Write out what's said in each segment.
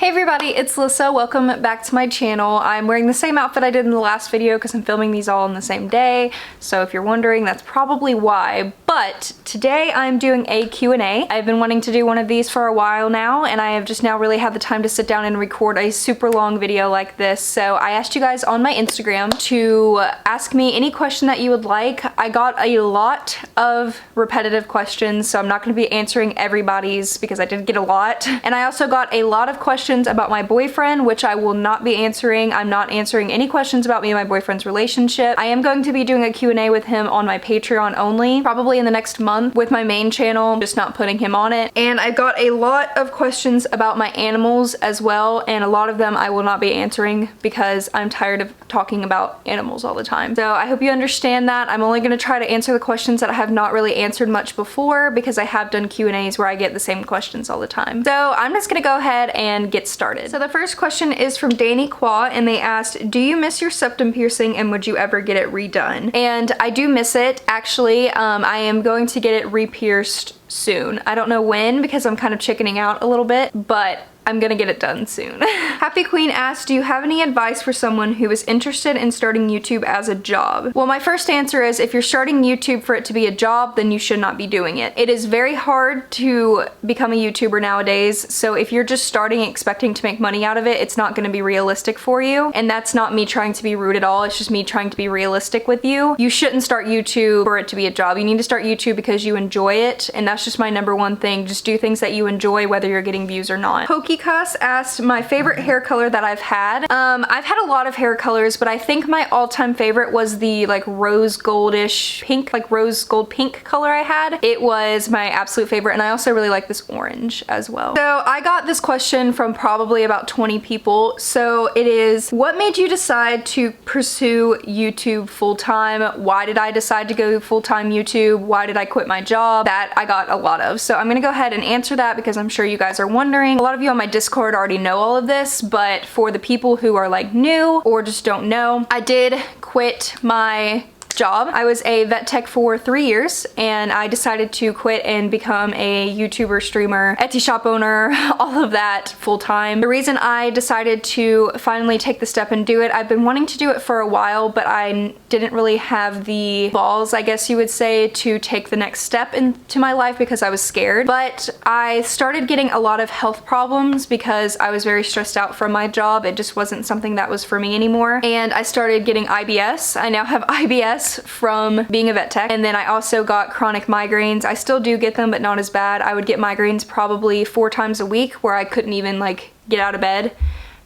Hey everybody, it's Alyssa. Welcome back to my channel. I'm wearing the same outfit I did in the last video because I'm filming these all on the same day. So if you're wondering, that's probably why. But today I'm doing a Q&A. I've been wanting to do one of these for a while now, and I have just now really had the time to sit down and record a super long video like this. So I asked you guys on my Instagram to ask me any question that you would like. I got a lot of repetitive questions, so I'm not going to be answering everybody's because I did get a lot. And I also got a lot of questions about my boyfriend, which I will not be answering. I'm not answering any questions about me and my boyfriend's relationship. I am going to be doing a Q&A with him on my Patreon only, probably in the next month with my main channel, just not putting him on it. And I got a lot of questions about my animals as well, and a lot of them I will not be answering because I'm tired of talking about animals all the time. So I hope you understand that. I'm only going to try to answer the questions that I have not really answered much before because I have done Q&As where I get the same questions all the time. So I'm just going to go ahead and get started. So the first question is from Danny Qua, and they asked, do you miss your septum piercing and would you ever get it redone? And I do miss it, actually. I am going to get it re-pierced soon. I don't know when because I'm kind of chickening out a little bit, but I'm gonna get it done soon. Happy Queen asked, do you have any advice for someone who is interested in starting YouTube as a job? Well, my first answer is if you're starting YouTube for it to be a job, then you should not be doing it. It is very hard to become a YouTuber nowadays, so if you're just starting expecting to make money out of it, it's not gonna be realistic for you. And that's not me trying to be rude at all, it's just me trying to be realistic with you. You shouldn't start YouTube for it to be a job. You need to start YouTube because you enjoy it, and that's just my number one thing. Just do things that you enjoy whether you're getting views or not. Cuss asked my favorite hair color that I've had. I've had a lot of hair colors, but I think my all-time favorite was the like rose goldish pink, like rose gold pink color I had. It was my absolute favorite, and I also really like this orange as well. So I got this question from probably about 20 people. So it is, what made you decide to pursue YouTube full-time? Why did I decide to go full-time YouTube? Why did I quit my job? That I got a lot of. So I'm gonna go ahead and answer that because I'm sure you guys are wondering. A lot of you on my Discord already know all of this, but for the people who are like new or just don't know, I did quit my job. I was a vet tech for 3 years, and I decided to quit and become a YouTuber, streamer, Etsy shop owner, all of that full time. The reason I decided to finally take the step and do it, I've been wanting to do it for a while, but I didn't really have the balls, I guess you would say, to take the next step into my life because I was scared. But I started getting a lot of health problems because I was very stressed out from my job. It just wasn't something that was for me anymore. And I started getting IBS. I now have IBS from being a vet tech, and then I also got chronic migraines. I still do get them, but not as bad. I would get migraines probably 4 times a week where I couldn't even like get out of bed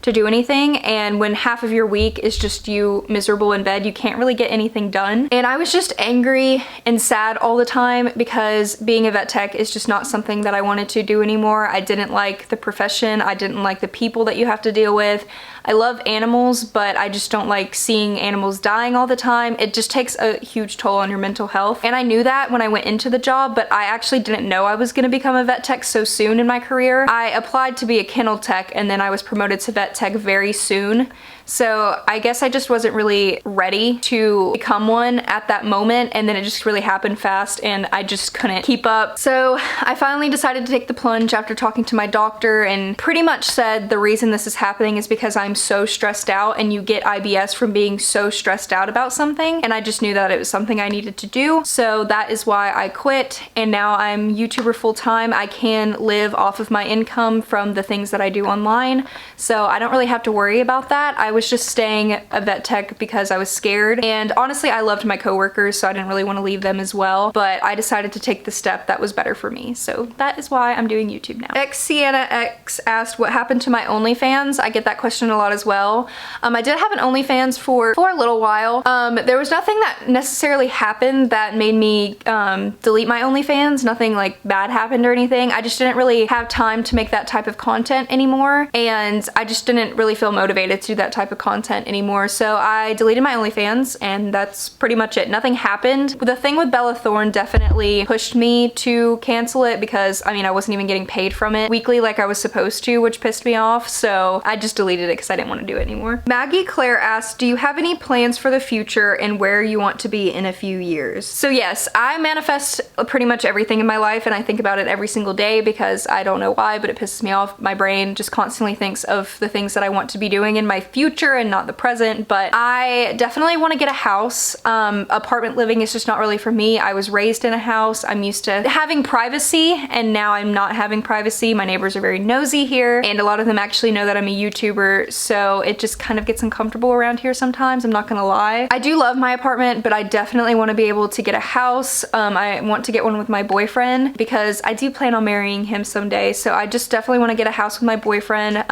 to do anything, and when half of your week is just you miserable in bed, you can't really get anything done. And I was just angry and sad all the time because being a vet tech is just not something that I wanted to do anymore. I didn't like the profession. I didn't like the people that you have to deal with. I love animals, but I just don't like seeing animals dying all the time. It just takes a huge toll on your mental health. And I knew that when I went into the job, but I actually didn't know I was gonna become a vet tech so soon in my career. I applied to be a kennel tech, and then I was promoted to vet tech very soon. So I guess I just wasn't really ready to become one at that moment, and then it just really happened fast and I just couldn't keep up. So I finally decided to take the plunge after talking to my doctor, and pretty much said the reason this is happening is because I'm so stressed out, and you get IBS from being so stressed out about something, and I just knew that it was something I needed to do. So that is why I quit, and now I'm YouTuber full-time. I can live off of my income from the things that I do online, so I don't really have to worry about that. I was just staying a vet tech because I was scared, and honestly I loved my coworkers, so I didn't really want to leave them as well, but I decided to take the step that was better for me. So that is why I'm doing YouTube now. Sienna X asked what happened to my OnlyFans. I get that question a lot as well. I did have an OnlyFans for a little while. There was nothing that necessarily happened that made me delete my OnlyFans. Nothing like bad happened or anything. I just didn't really have time to make that type of content anymore, and and I just didn't really feel motivated to do that type of content anymore. So I deleted my OnlyFans, and that's pretty much it. Nothing happened. The thing with Bella Thorne definitely pushed me to cancel it because, I mean, I wasn't even getting paid from it weekly like I was supposed to, which pissed me off. So I just deleted it because I didn't want to do it anymore. Maggie Claire asked, do you have any plans for the future and where you want to be in a few years? So yes, I manifest pretty much everything in my life, and I think about it every single day because I don't know why, but it pisses me off. My brain just constantly thinks of the things that I want to be doing in my future and not the present. But I definitely want to get a house. Apartment living is just not really for me. I was raised in a house. I'm used to having privacy, and now I'm not having privacy. My neighbors are very nosy here, and a lot of them actually know that I'm a YouTuber, so it just kind of gets uncomfortable around here sometimes, I'm not gonna lie. I do love my apartment, but I definitely want to be able to get a house. I want to get one with my boyfriend because I do plan on marrying him someday, so I just definitely want to get a house with my boyfriend.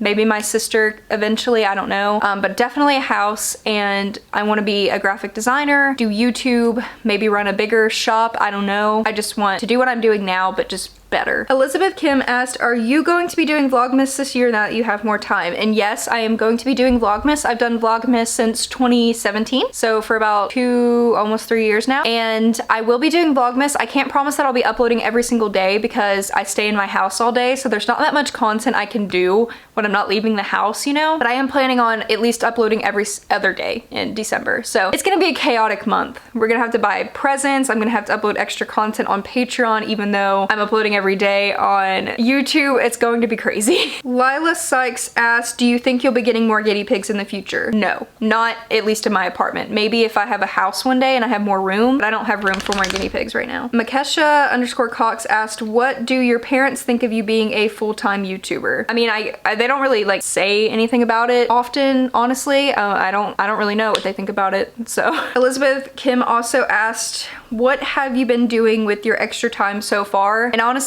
Maybe my sister eventually, I don't know, but definitely a house. And I want to be a graphic designer, do YouTube, maybe run a bigger shop, I don't know. I just want to do what I'm doing now, but just better. Elizabeth Kim asked, are you going to be doing Vlogmas this year now that you have more time? And yes, I am going to be doing Vlogmas. I've done Vlogmas since 2017, so for about almost 3 years now. And I will be doing Vlogmas. I can't promise that I'll be uploading every single day because I stay in my house all day, so there's not that much content I can do when I'm not leaving the house, you know? But I am planning on at least uploading every other day in December. So it's gonna be a chaotic month. We're gonna have to buy presents. I'm gonna have to upload extra content on Patreon, even though I'm uploading every day on YouTube. It's going to be crazy. Lila Sykes asked, do you think you'll be getting more guinea pigs in the future? No, not at least in my apartment. Maybe if I have a house one day and I have more room, but I don't have room for more guinea pigs right now. Makesha_Cox asked, what do your parents think of you being a full-time YouTuber? I mean, they don't really like say anything about it often, honestly. I don't really know what they think about it. So Elizabeth Kim also asked, what have you been doing with your extra time so far? And honestly,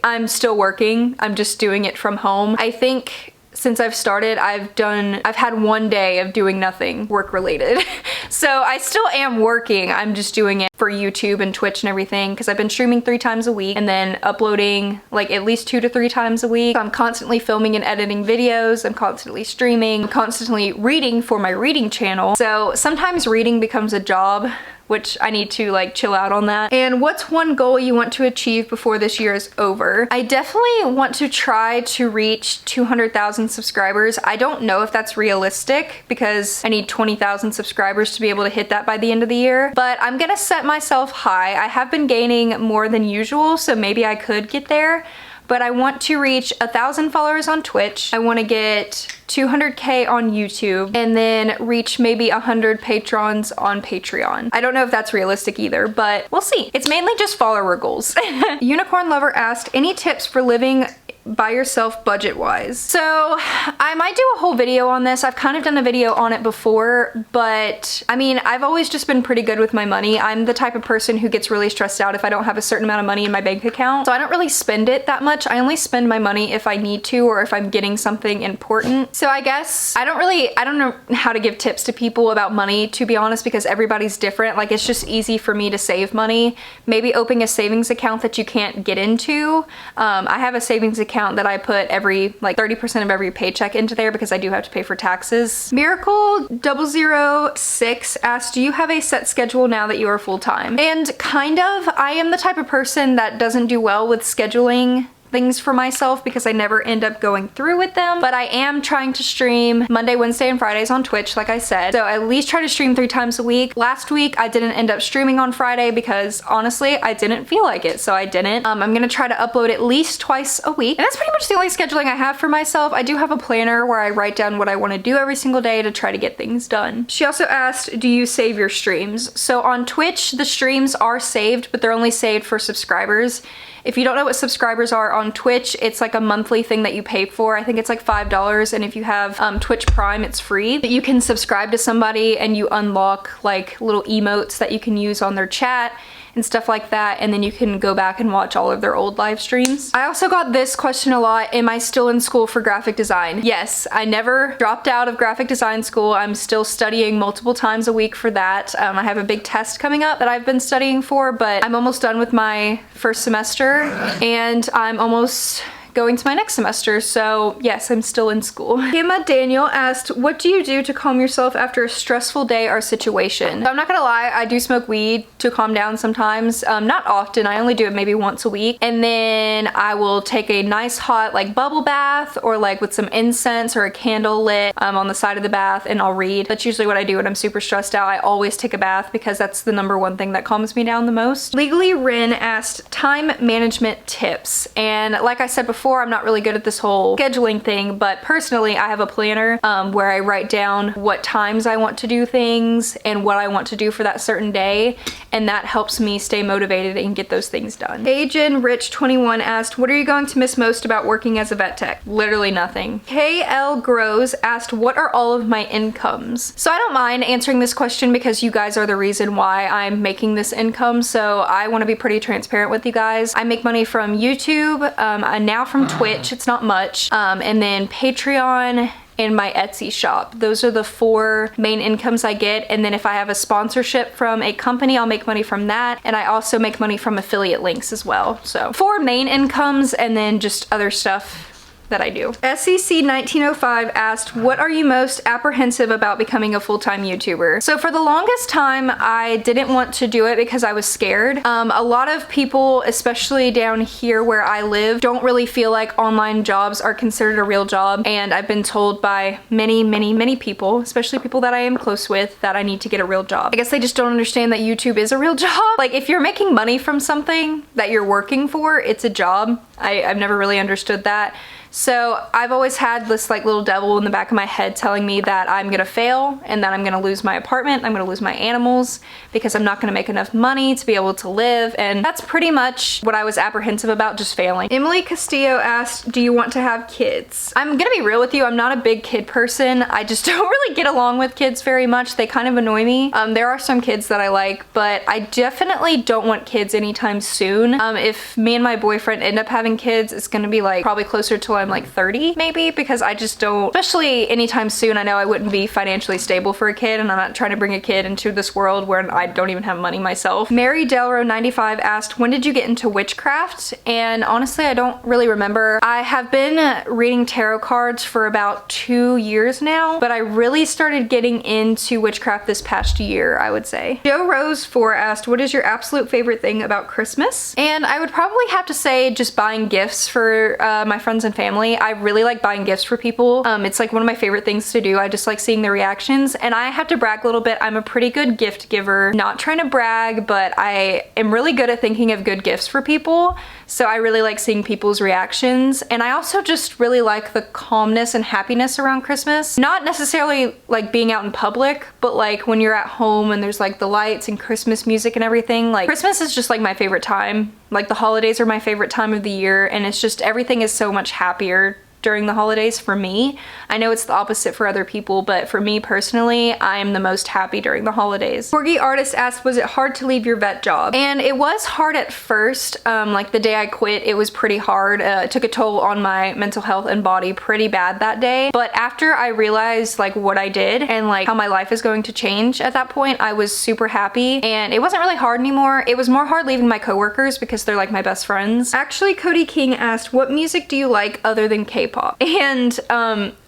I'm still working. I'm just doing it from home. I think since I've started, I've had one day of doing nothing work related. So I still am working. I'm just doing it for YouTube and Twitch and everything because I've been streaming 3 times a week and then uploading like at least 2 to 3 times a week. I'm constantly filming and editing videos. I'm constantly streaming. I'm constantly reading for my reading channel. So sometimes reading becomes a job, which I need to like chill out on that. And what's one goal you want to achieve before this year is over? I definitely want to try to reach 200,000 subscribers. I don't know if that's realistic because I need 20,000 subscribers to be able to hit that by the end of the year, but I'm gonna set myself high. I have been gaining more than usual, so maybe I could get there. But I want to reach 1,000 followers on Twitch. I want to get 200K on YouTube and then reach maybe 100 patrons on Patreon. I don't know if that's realistic either, but we'll see. It's mainly just follower goals. Unicorn Lover asked, any tips for living by yourself budget-wise? So I might do a whole video on this. I've kind of done a video on it before, but I mean, I've always just been pretty good with my money. I'm the type of person who gets really stressed out if I don't have a certain amount of money in my bank account. So I don't really spend it that much. I only spend my money if I need to or if I'm getting something important. So I guess I don't know how to give tips to people about money, to be honest, because everybody's different. Like, it's just easy for me to save money. Maybe opening a savings account that you can't get into. I have a savings account that I put every like 30% of every paycheck into there because I do have to pay for taxes. Miracle 006 asked, do you have a set schedule now that you are full-time? And kind of. I am the type of person that doesn't do well with scheduling things for myself because I never end up going through with them, but I am trying to stream Monday, Wednesday, and Fridays on Twitch, like I said. So at least try to stream 3 times a week. Last week, I didn't end up streaming on Friday because honestly, I didn't feel like it, so I didn't. I'm gonna try to upload at least twice a week, and that's pretty much the only scheduling I have for myself. I do have a planner where I write down what I want to do every single day to try to get things done. She also asked, do you save your streams? So on Twitch, the streams are saved, but they're only saved for subscribers. If you don't know what subscribers are on Twitch, it's like a monthly thing that you pay for. I think it's like $5, and if you have Twitch Prime, it's free. But you can subscribe to somebody and you unlock like little emotes that you can use on their chat and stuff like that, and then you can go back and watch all of their old live streams. I also got this question a lot, am I still in school for graphic design? Yes, I never dropped out of graphic design school. I'm still studying multiple times a week for that. I have a big test coming up that I've been studying for, but I'm almost done with my first semester, and I'm almost going to my next semester, so yes, I'm still in school. Emma Daniel asked, what do you do to calm yourself after a stressful day or situation? So I'm not gonna lie, I do smoke weed to calm down sometimes. Not often, I only do it maybe once a week. And then I will take a nice hot like bubble bath, or like with some incense or a candle lit on the side of the bath, and I'll read. That's usually what I do when I'm super stressed out. I always take a bath because that's the #1 thing that calms me down the most. Legally Rin asked time management tips. And like I said before, I'm not really good at this whole scheduling thing, but personally I have a planner where I write down what times I want to do things and what I want to do for that certain day, and that helps me stay motivated and get those things done. Agent Rich 21 asked, what are you going to miss most about working as a vet tech? Literally nothing. KL Grows asked, what are all of my incomes? So I don't mind answering this question because you guys are the reason why I'm making this income, so I want to be pretty transparent with you guys. I make money from YouTube, and now from Twitch, it's not much, and then Patreon and my Etsy shop. Those are the 4 main incomes I get, and then if I have a sponsorship from a company, I'll make money from that, and I also make money from affiliate links as well. So 4 main incomes and then just other stuff that I do. SEC 1905 asked, what are you most apprehensive about becoming a full-time YouTuber? So for the longest time, I didn't want to do it because I was scared. A lot of people, especially down here where I live, don't really feel like online jobs are considered a real job, and I've been told by many people, especially people that I am close with, that I need to get a real job. I guess they just don't understand that YouTube is a real job. Like, if you're making money from something that you're working for, it's a job. I've never really understood that. So I've always had this like little devil in the back of my head telling me that I'm gonna fail and that I'm gonna lose my apartment, I'm gonna lose my animals because I'm not gonna make enough money to be able to live, and that's pretty much what I was apprehensive about, just failing. Emily Castillo asked, do you want to have kids? I'm gonna be real with you, I'm not a big kid person. I just don't really get along with kids very much. They kind of annoy me. There are some kids that I like, but I definitely don't want kids anytime soon. If me and my boyfriend end up having kids, it's gonna be like probably closer to I'm like 30 maybe, because I just don't, especially anytime soon, I know I wouldn't be financially stable for a kid, and I'm not trying to bring a kid into this world where I don't even have money myself. Mary Delro 95 asked, when did you get into witchcraft? And honestly, I don't really remember. I have been reading tarot cards for about 2 years now, but I really started getting into witchcraft this past year, I would say. Joe Rose 4 asked, what is your absolute favorite thing about Christmas? And I would probably have to say just buying gifts for my friends and family. I really like buying gifts for people. It's like one of my favorite things to do. I just like seeing their reactions, and I have to brag a little bit. I'm a pretty good gift giver. Not trying to brag, but I am really good at thinking of good gifts for people. So I really like seeing people's reactions, and I also just really like the calmness and happiness around Christmas. Not necessarily like being out in public, but like when you're at home and there's like the lights and Christmas music and everything. Like, Christmas is just like my favorite time. Like, the holidays are my favorite time of the year, and it's just everything is so much happier during the holidays for me. I know it's the opposite for other people, but for me personally, I'm the most happy during the holidays. Corgi Artist asked, was it hard to leave your vet job? And it was hard at first. Like the day I quit, it was pretty hard. It took a toll on my mental health and body pretty bad that day. But after I realized like what I did and like how my life is going to change at that point, I was super happy, and it wasn't really hard anymore. It was more hard leaving my coworkers because they're like my best friends. Actually, Cody King asked, what music do you like other than K-pop? And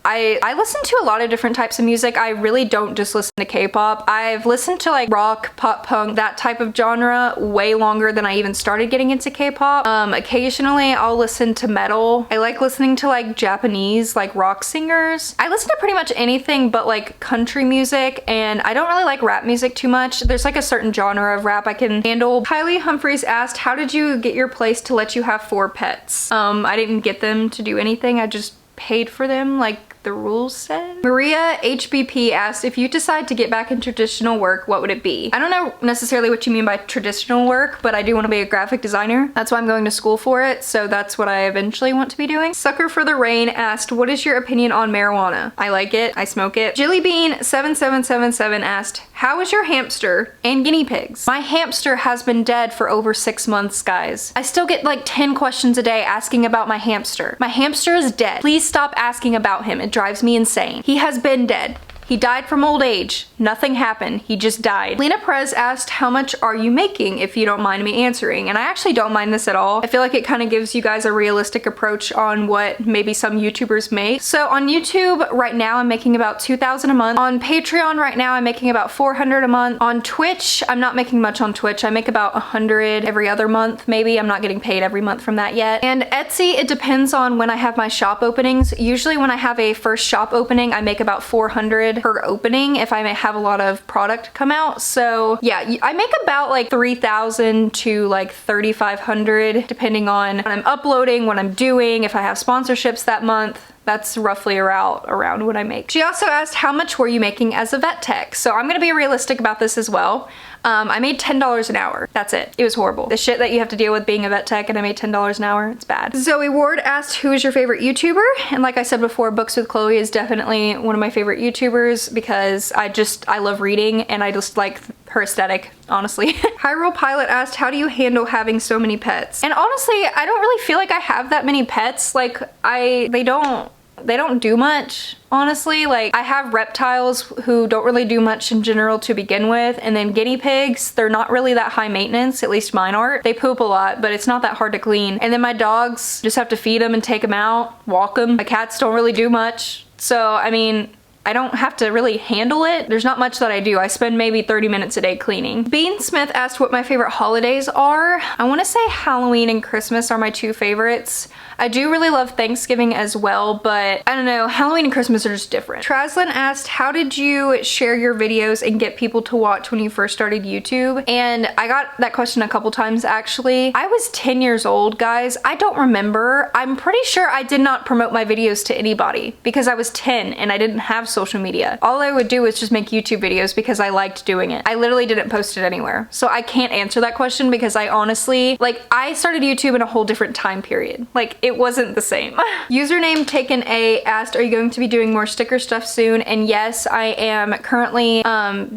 I listen to a lot of different types of music. I really don't just listen to K-pop. I've listened to like rock, pop punk, that type of genre way longer than I even started getting into K-pop. Occasionally I'll listen to metal. I like listening to like Japanese like rock singers. I listen to pretty much anything but like country music, and I don't really like rap music too much. There's like a certain genre of rap I can handle. Kylie Humphreys asked, how did you get your place to let you have 4 pets? I didn't get them to do anything. I just paid for them like the rules said. Maria HBP asked, if you decide to get back in traditional work, what would it be? I don't know necessarily what you mean by traditional work, but I do want to be a graphic designer. That's why I'm going to school for it, so that's what I eventually want to be doing. Sucker for the Rain asked, what is your opinion on marijuana? I like it. I smoke it. Jillybean7777 asked, how is your hamster and guinea pigs? My hamster has been dead for over 6 months, guys. I still get like 10 questions a day asking about my hamster. My hamster is dead. Please stop asking about him. It drives me insane. He has been dead He died from old age. Nothing happened. He just died. Lena Perez asked, how much are you making, if you don't mind me answering? And I actually don't mind this at all. I feel like it kind of gives you guys a realistic approach on what maybe some YouTubers make. So on YouTube right now, I'm making about $2,000 a month. On Patreon right now, I'm making about $400 a month. On Twitch, I'm not making much on Twitch. I make about $100 every other month, maybe. I'm not getting paid every month from that yet. And Etsy, it depends on when I have my shop openings. Usually when I have a first shop opening, I make about $400 per opening if I may have a lot of product come out. So yeah, I make about like $3,000 to like $3,500 depending on when I'm uploading, what I'm doing, if I have sponsorships that month. That's roughly around what I make. She also asked, how much were you making as a vet tech? So I'm gonna be realistic about this as well. I made $10 an hour. That's it. It was horrible. The shit that you have to deal with being a vet tech, and I made $10 an hour. It's bad. Zoe Ward asked, who is your favorite YouTuber? And like I said before, Books with Chloe is definitely one of my favorite YouTubers because I love reading and I just like her aesthetic, honestly. Hyrule Pilot asked, how do you handle having so many pets? And honestly, I don't really feel like I have that many pets. Like they don't do much, honestly. Like I have reptiles who don't really do much in general to begin with, and then guinea pigs, they're not really that high maintenance, at least mine aren't. They poop a lot, but it's not that hard to clean. And then my dogs, just have to feed them and take them out, walk them. My cats don't really do much. So, I mean, I don't have to really handle it. There's not much that I do. I spend maybe 30 minutes a day cleaning. Bean Smith asked what my favorite holidays are. I want to say Halloween and Christmas are my two favorites. I do really love Thanksgiving as well, but I don't know, Halloween and Christmas are just different. Traslin asked, how did you share your videos and get people to watch when you first started YouTube? And I got that question a couple times actually. I was 10 years old, guys. I don't remember. I'm pretty sure I did not promote my videos to anybody because I was 10 and I didn't have social media. All I would do was just make YouTube videos because I liked doing it. I literally didn't post it anywhere. So I can't answer that question because I honestly, like, I started YouTube in a whole different time period. Like, it wasn't the same. Username Taken A asked, are you going to be doing more sticker stuff soon? And yes, I am currently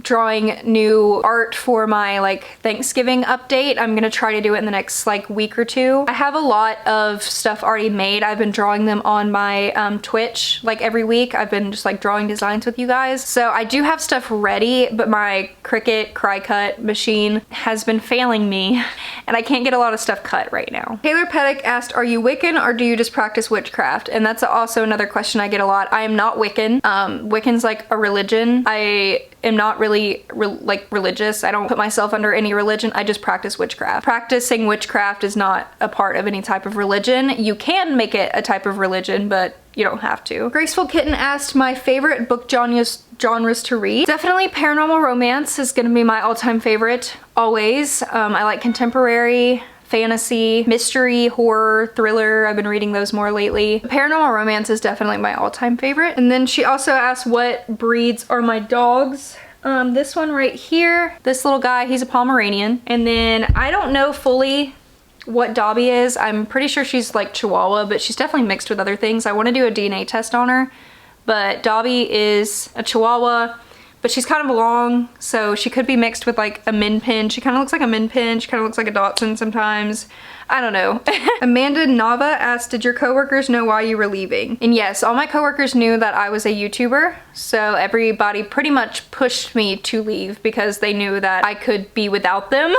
drawing new art for my like Thanksgiving update. I'm gonna try to do it in the next like week or two. I have a lot of stuff already made. I've been drawing them on my Twitch like every week. I've been just like drawing designs with you guys. So I do have stuff ready, but my Cricut Cry-Cut machine has been failing me and I can't get a lot of stuff cut right now. Taylor Pettick asked, are you Wiccan or do you just practice witchcraft? And that's also another question I get a lot. I am not Wiccan. Wiccan's like a religion. I am not really like religious. I don't put myself under any religion. I just practice witchcraft. Practicing witchcraft is not a part of any type of religion. You can make it a type of religion, but you don't have to. Graceful Kitten asked my favorite book genres to read. Definitely paranormal romance is gonna be my all-time favorite, always. I like contemporary, fantasy, mystery, horror, thriller. I've been reading those more lately. Paranormal romance is definitely my all-time favorite. And then she also asked what breeds are my dogs. This one right here, this little guy, he's a Pomeranian. And then I don't know fully what Dobby is. I'm pretty sure she's like Chihuahua, but she's definitely mixed with other things. I want to do a DNA test on her, but Dobby is a Chihuahua, but she's kind of long, so she could be mixed with like a Min Pin. She kind of looks like a Min Pin. She kind of looks like a Dachshund sometimes. I don't know. Amanda Nava asked, did your coworkers know why you were leaving? And yes, all my coworkers knew that I was a YouTuber, so everybody pretty much pushed me to leave because they knew that I could be without them.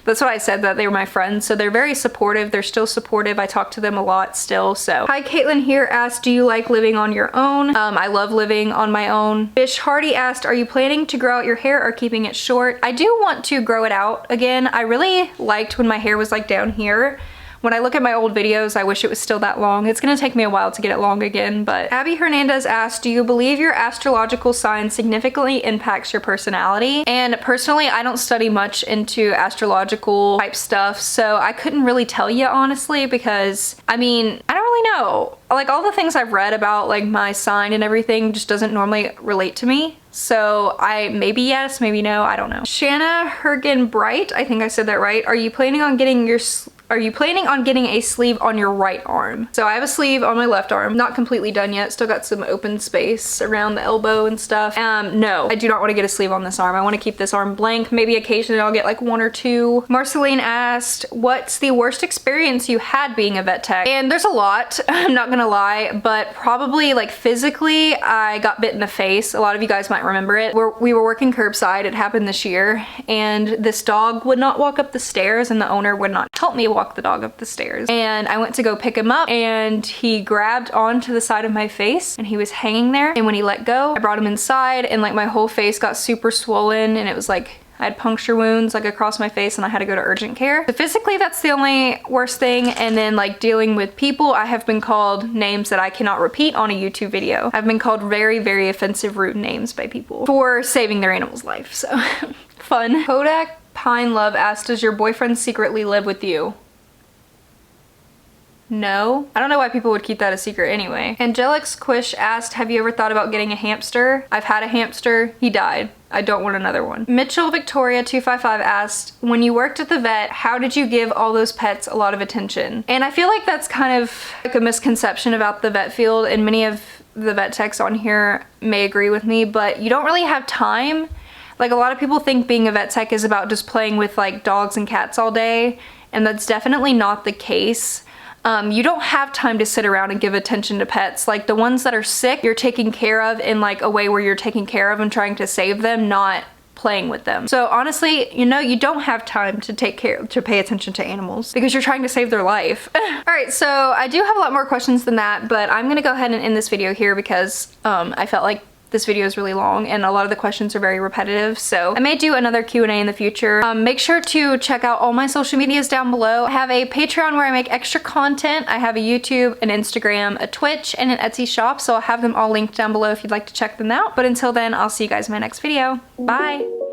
That's what I said, that they were my friends, so they're very supportive. They're still supportive. I talk to them a lot still, so. Hi, Caitlin here asked, do you like living on your own? I love living on my own. Bish Hardy asked, are you planning to grow out your hair or keeping it short? I do want to grow it out again. I really liked when my hair was like down here. When I look at my old videos, I wish it was still that long. It's gonna take me a while to get it long again, but. Abby Hernandez asked, do you believe your astrological sign significantly impacts your personality? And personally, I don't study much into astrological type stuff, so I couldn't really tell you honestly, because I mean, I don't really know. Like all the things I've read about like my sign and everything just doesn't normally relate to me. So maybe yes, maybe no, I don't know. Shanna Hergen Bright, I think I said that right. Are you planning on getting your Are you planning on getting a sleeve on your right arm? So I have a sleeve on my left arm, not completely done yet, still got some open space around the elbow and stuff. No, I do not want to get a sleeve on this arm. I want to keep this arm blank. Maybe occasionally I'll get like 1 or 2. Marceline asked, what's the worst experience you had being a vet tech? And there's a lot, I'm not gonna lie, but probably like physically, I got bit in the face. A lot of you guys might remember it. We were working curbside, it happened this year, and this dog would not walk up the stairs and the owner would not help me walk the dog up the stairs. And I went to go pick him up and he grabbed onto the side of my face and he was hanging there. And when he let go, I brought him inside and like my whole face got super swollen and it was like, I had puncture wounds like across my face and I had to go to urgent care. So physically that's the only worst thing. And then like dealing with people, I have been called names that I cannot repeat on a YouTube video. I've been called very, very offensive, rude names by people for saving their animal's life. So fun. Kodak Pine Love asked, does your boyfriend secretly live with you? No. I don't know why people would keep that a secret anyway. Angelic Squish asked, have you ever thought about getting a hamster? I've had a hamster. He died. I don't want another one. Mitchell Victoria 255 asked, when you worked at the vet, how did you give all those pets a lot of attention? And I feel like that's kind of like a misconception about the vet field, and many of the vet techs on here may agree with me, but you don't really have time. Like a lot of people think being a vet tech is about just playing with like dogs and cats all day, and that's definitely not the case. You don't have time to sit around and give attention to pets. Like the ones that are sick, you're taking care of in like a way where you're taking care of and trying to save them, not playing with them. So honestly, you know, you don't have time to pay attention to animals because you're trying to save their life. All right, so I do have a lot more questions than that, but I'm gonna go ahead and end this video here because I felt like this video is really long and a lot of the questions are very repetitive, so I may do another Q&A in the future. Make sure to check out all my social medias down below. I have a Patreon where I make extra content. I have a YouTube, an Instagram, a Twitch, and an Etsy shop, so I'll have them all linked down below if you'd like to check them out. But until then, I'll see you guys in my next video. Bye!